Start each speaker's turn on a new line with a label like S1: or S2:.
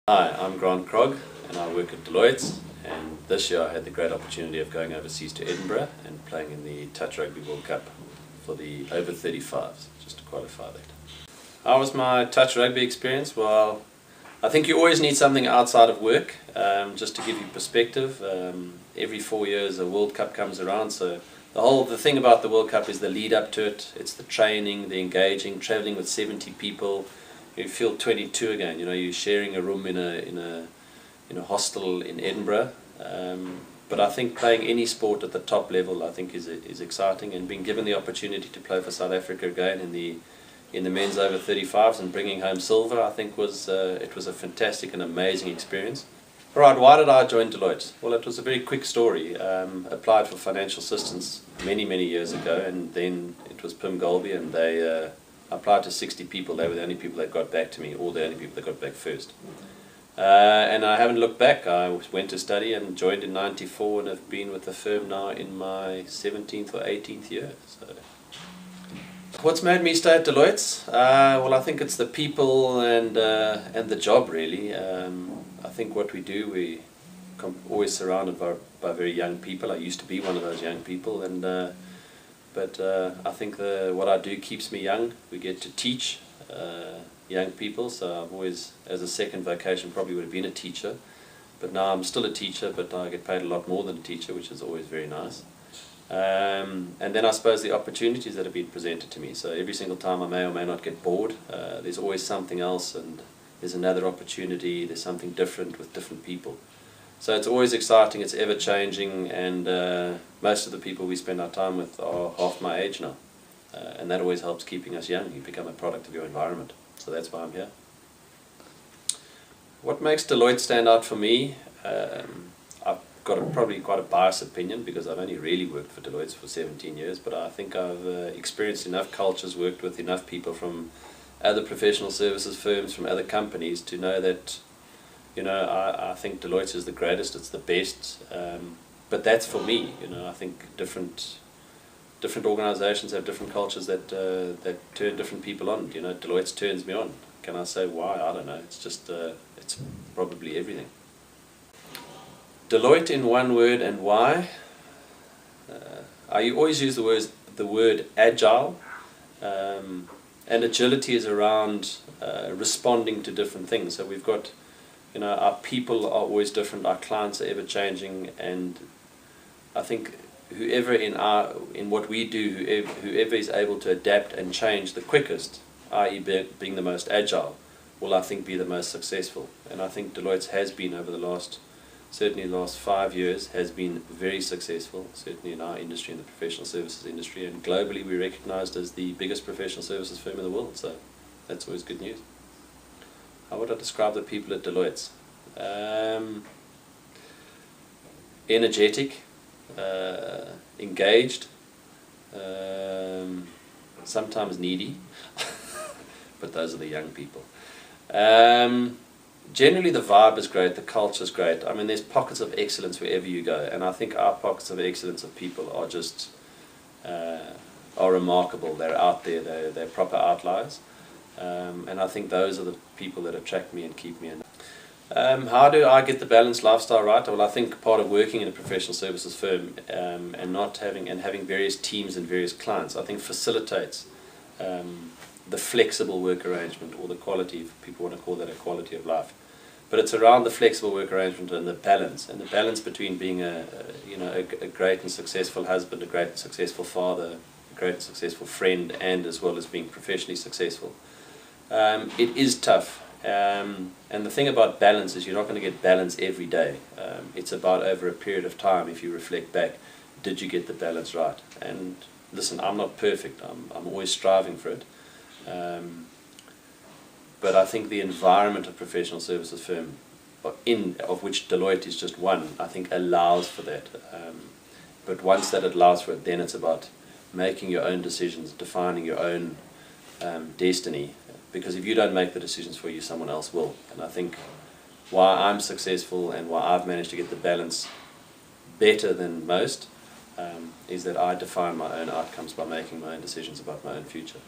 S1: Hi, I'm Krog and I work at Deloitte, and this year I had the great opportunity of going overseas to Edinburgh and playing in the Touch Rugby World Cup for the over 35s, just to qualify that. How was my touch rugby experience? Well, I think you always need something outside of work, just to give you perspective. Every 4 years a World Cup comes around, so the thing about the World Cup is the lead up to it. It's the training, the engaging, traveling with 70 people. You feel 22 again. You know, you're sharing a room in a hostel in Edinburgh. But I think playing any sport at the top level, I think, is exciting, and being given the opportunity to play for South Africa again in the men's over 35s and bringing home silver, I think it was a fantastic and amazing experience. Alright, why did I join Deloitte? Well, it was a very quick story. Applied for financial assistance many years ago, and then it was Pim Golby, and they applied to 60 people. They were the only people that got back to me, or the only people that got back first. And I haven't looked back. I went to study and joined in '94 and have been with the firm now in my 17th or 18th year. So, what's made me stay at Deloitte? Well, I think it's the people and the job, really. I think what we do, we're always surrounded by very young people. I used to be one of those young people, but I think what I do keeps me young. We get to teach young people, so I've always, as a second vocation, probably would have been a teacher. But now I'm still a teacher, but I get paid a lot more than a teacher, which is always very nice. And then I suppose the opportunities that have been presented to me. So every single time I may or may not get bored, there's always something else, and there's another opportunity, there's something different with different people. So it's always exciting, it's ever changing, and most of the people we spend our time with are half my age now. And that always helps keeping us young. You become a product of your environment. So that's why I'm here. What makes Deloitte stand out for me? I've got probably quite a biased opinion, because I've only really worked for Deloitte for 17 years, but I think I've experienced enough cultures, worked with enough people from other professional services firms, from other companies, to know that, you know, I think Deloitte is the greatest, it's the best, but that's for me. You know, I think different organizations have different cultures that turn different people on. You know, Deloitte turns me on. Can I say why? I don't know. It's just, it's probably everything. Deloitte in one word, and why? I always use the word agile, and agility is around responding to different things. So we've got, you know, our people are always different, our clients are ever changing, and I think whoever in what we do, whoever is able to adapt and change the quickest, i.e. being the most agile, will, I think, be the most successful. And I think Deloitte has been, over certainly the last 5 years, has been very successful, certainly in our industry, in the professional services industry, and globally we're recognized as the biggest professional services firm in the world, so that's always good news. How would I describe the people at Deloitte? Energetic, engaged, sometimes needy, but those are the young people. Generally the vibe is great, the culture is great. I mean, there's pockets of excellence wherever you go, and I think our pockets of excellence of people are just are remarkable. They're out there, they're proper outliers, and I think those are the people that attract me and keep me in. How do I get the balanced lifestyle right? Well, I think part of working in a professional services firm and having various teams and various clients, I think facilitates the flexible work arrangement, or the quality, if people want to call that a quality of life. But it's around the flexible work arrangement and the balance between being a great and successful husband, a great and successful father, a great and successful friend, and as well as being professionally successful. It is tough. And the thing about balance is you're not going to get balance every day. It's about over a period of time, if you reflect back, did you get the balance right? And listen, I'm not perfect. I'm always striving for it. But I think the environment of professional services firm, of which Deloitte is just one, I think allows for that. But once that allows for it, then it's about making your own decisions, defining your own destiny. Because if you don't make the decisions for you, someone else will. And I think why I'm successful and why I've managed to get the balance better than most is that I define my own outcomes by making my own decisions about my own future.